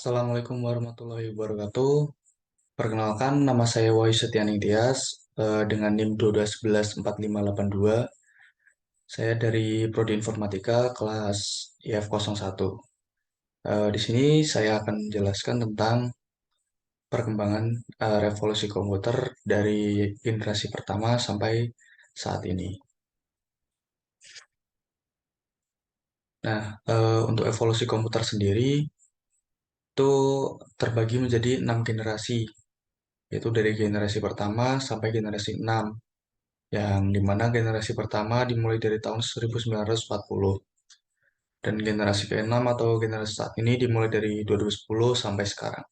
Assalamualaikum warahmatullahi wabarakatuh. Perkenalkan, nama saya Wahyu Setianing Tias dengan NIM 1211458 Saya dari Prodi Informatika kelas IF01. Di sini saya akan menjelaskan tentang perkembangan revolusi komputer dari generasi pertama sampai saat ini. Nah, untuk evolusi komputer sendiri itu terbagi menjadi 6 generasi, yaitu dari generasi pertama sampai generasi 6. Yang dimana generasi pertama dimulai dari tahun 1940 dan generasi keenam atau generasi saat ini dimulai dari 2010 sampai sekarang.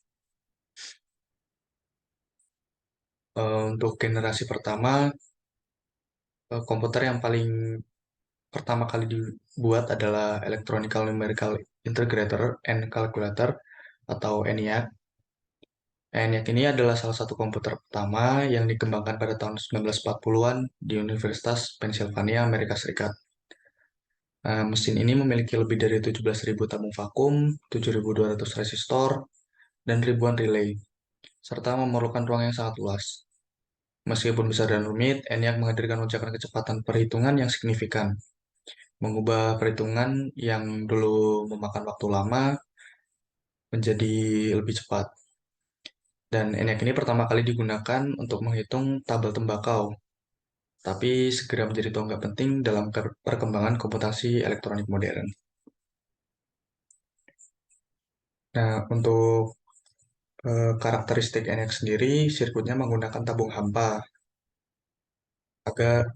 Untuk generasi pertama, komputer yang paling pertama kali dibuat adalah Electronic Numerical Integrator and Calculator atau ENIAC. ENIAC ini adalah salah satu komputer pertama yang dikembangkan pada tahun 1940-an di Universitas Pennsylvania, Amerika Serikat. Mesin ini memiliki lebih dari 17.000 tabung vakum, 7.200 resistor, dan ribuan relay, serta memerlukan ruang yang sangat luas. Meskipun besar dan rumit, ENIAC menghadirkan lonjakan kecepatan perhitungan yang signifikan, mengubah perhitungan yang dulu memakan waktu lama menjadi lebih cepat. Dan ENIAC ini pertama kali digunakan untuk menghitung tabel tembakau, tapi segera menjadi tonggak penting dalam perkembangan komputasi elektronik modern. Nah, untuk karakteristik ENIAC sendiri, sirkuitnya menggunakan tabung hampa. Agar,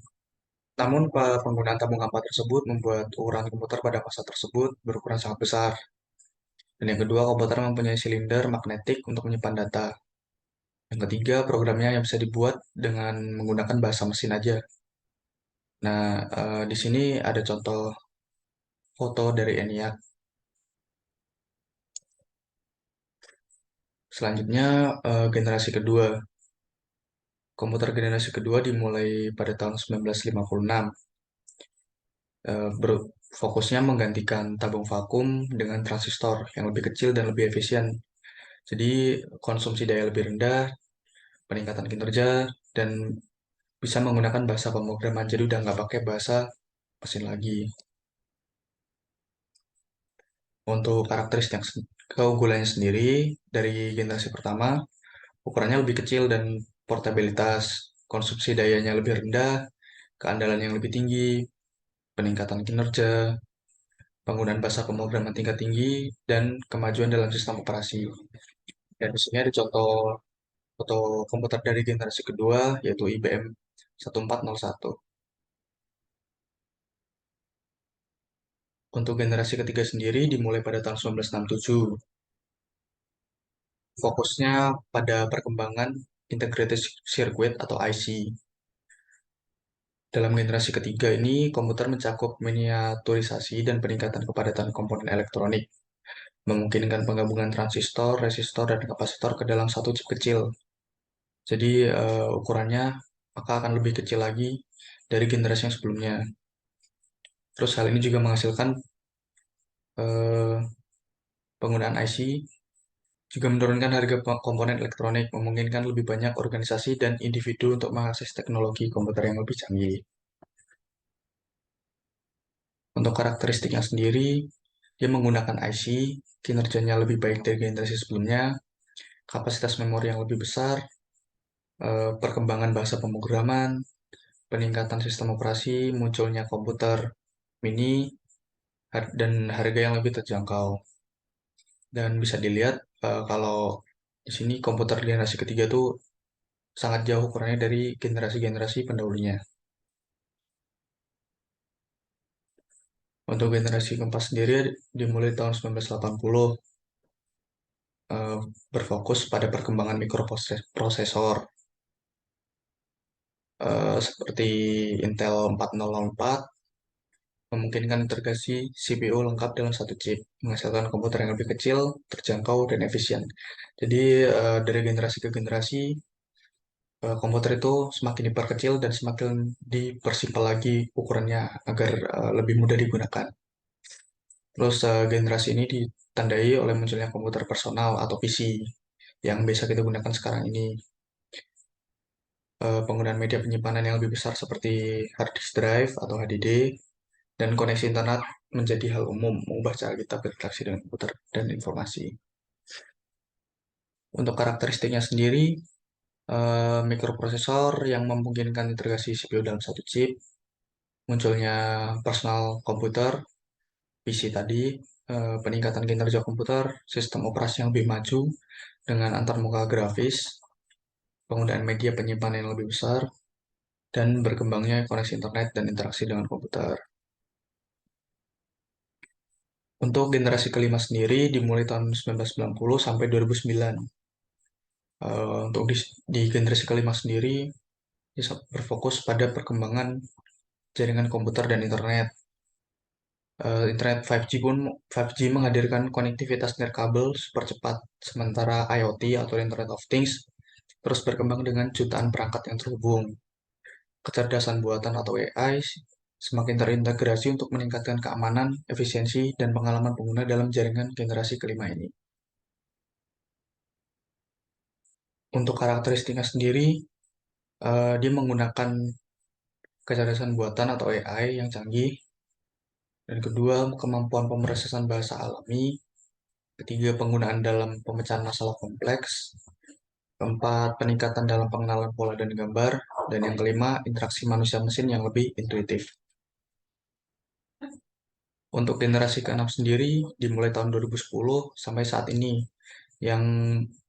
namun penggunaan tabung hampa tersebut membuat ukuran komputer pada masa tersebut berukuran sangat besar. Dan yang kedua, komputer mempunyai silinder magnetik untuk menyimpan data. Yang ketiga, programnya yang bisa dibuat dengan menggunakan bahasa mesin aja. Nah, di sini ada contoh foto dari ENIAC. Selanjutnya, generasi kedua. Komputer generasi kedua dimulai pada tahun 1956. Fokusnya menggantikan tabung vakum dengan transistor yang lebih kecil dan lebih efisien. Jadi konsumsi daya lebih rendah, peningkatan kinerja, dan bisa menggunakan bahasa pemrograman. Jadi udah nggak pakai bahasa mesin lagi. Untuk karakteristik keunggulannya sendiri, dari generasi pertama, ukurannya lebih kecil dan portabilitas, konsumsi dayanya lebih rendah, keandalan yang lebih tinggi, peningkatan kinerja, penggunaan bahasa pemrograman tingkat tinggi, dan kemajuan dalam sistem operasi. Dan di sini ada contoh foto komputer dari generasi kedua, yaitu IBM 1401. Untuk generasi ketiga sendiri dimulai pada tahun 1967. Fokusnya pada perkembangan Integrated Circuit atau IC. Dalam generasi ketiga ini, komputer mencakup miniaturisasi dan peningkatan kepadatan komponen elektronik, memungkinkan penggabungan transistor, resistor, dan kapasitor ke dalam satu chip kecil. Jadi ukurannya maka akan lebih kecil lagi dari generasi yang sebelumnya. Terus hal ini juga menghasilkan eh, penggunaan IC juga menurunkan harga komponen elektronik, memungkinkan lebih banyak organisasi dan individu untuk mengakses teknologi komputer yang lebih canggih. Untuk karakteristiknya sendiri, dia menggunakan IC, kinerjanya lebih baik dari generasi sebelumnya, kapasitas memori yang lebih besar, perkembangan bahasa pemrograman, peningkatan sistem operasi, munculnya komputer mini, dan harga yang lebih terjangkau. Dan bisa dilihat kalau di sini komputer generasi ketiga tuh sangat jauh ukurannya dari generasi-generasi pendahulunya. Untuk generasi keempat sendiri dimulai tahun 1980, eh, berfokus pada perkembangan mikroprosesor seperti Intel 4004 memungkinkan integrasi CPU lengkap dalam satu chip, menghasilkan komputer yang lebih kecil, terjangkau, dan efisien. Jadi dari generasi ke generasi, komputer itu semakin diperkecil dan semakin dipersimpel lagi ukurannya agar lebih mudah digunakan. Terus generasi ini ditandai oleh munculnya komputer personal atau PC yang biasa kita gunakan sekarang ini. Penggunaan media penyimpanan yang lebih besar seperti hard disk drive atau HDD dan koneksi internet menjadi hal umum, mengubah cara kita berinteraksi dengan komputer dan informasi. Untuk karakteristiknya sendiri, mikroprosesor yang memungkinkan integrasi CPU dalam satu chip, munculnya personal komputer, PC tadi, peningkatan kinerja komputer, sistem operasi yang lebih maju dengan antarmuka grafis, penggunaan media penyimpanan yang lebih besar, dan berkembangnya koneksi internet dan interaksi dengan komputer. Untuk generasi kelima sendiri dimulai tahun 1990 sampai 2009. Untuk di generasi kelima sendiri berfokus pada perkembangan jaringan komputer dan internet. Internet 5G pun 5G menghadirkan konektivitas nirkabel super cepat, sementara IoT atau Internet of Things terus berkembang dengan jutaan perangkat yang terhubung. Kecerdasan buatan atau AI semakin terintegrasi untuk meningkatkan keamanan, efisiensi, dan pengalaman pengguna dalam jaringan generasi kelima ini. Untuk karakteristiknya sendiri, dia menggunakan kecerdasan buatan atau AI yang canggih, dan kedua, kemampuan pemrosesan bahasa alami, ketiga, penggunaan dalam pemecahan masalah kompleks, keempat, peningkatan dalam pengenalan pola dan gambar, dan yang kelima, interaksi manusia-mesin yang lebih intuitif. Untuk generasi keenam sendiri, dimulai tahun 2010 sampai saat ini, yang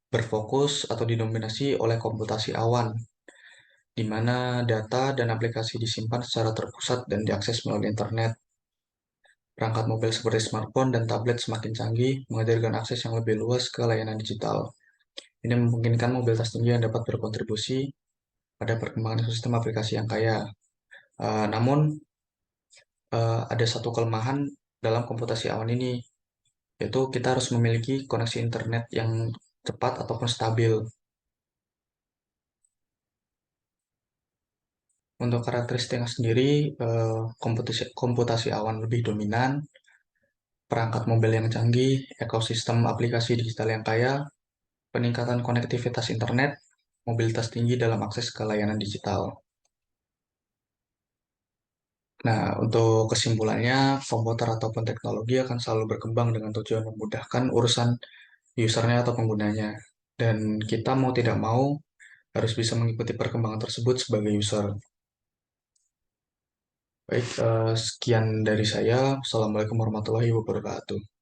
berfokus atau didominasi oleh komputasi awan, di mana data dan aplikasi disimpan secara terpusat dan diakses melalui internet. Perangkat mobil seperti smartphone dan tablet semakin canggih, menghadirkan akses yang lebih luas ke layanan digital. Ini memungkinkan mobilitas tinggi yang dapat berkontribusi pada perkembangan sistem aplikasi yang kaya. Namun, ada satu kelemahan dalam komputasi awan ini, yaitu kita harus memiliki koneksi internet yang cepat ataupun stabil. Untuk karakteristiknya sendiri, komputasi awan lebih dominan, perangkat mobil yang canggih, ekosistem aplikasi digital yang kaya, peningkatan konektivitas internet, mobilitas tinggi dalam akses ke layanan digital. Nah, untuk kesimpulannya, komputer ataupun teknologi akan selalu berkembang dengan tujuan memudahkan urusan usernya atau penggunanya. Dan kita mau tidak mau harus bisa mengikuti perkembangan tersebut sebagai user. Baik, sekian dari saya. Assalamualaikum warahmatullahi wabarakatuh.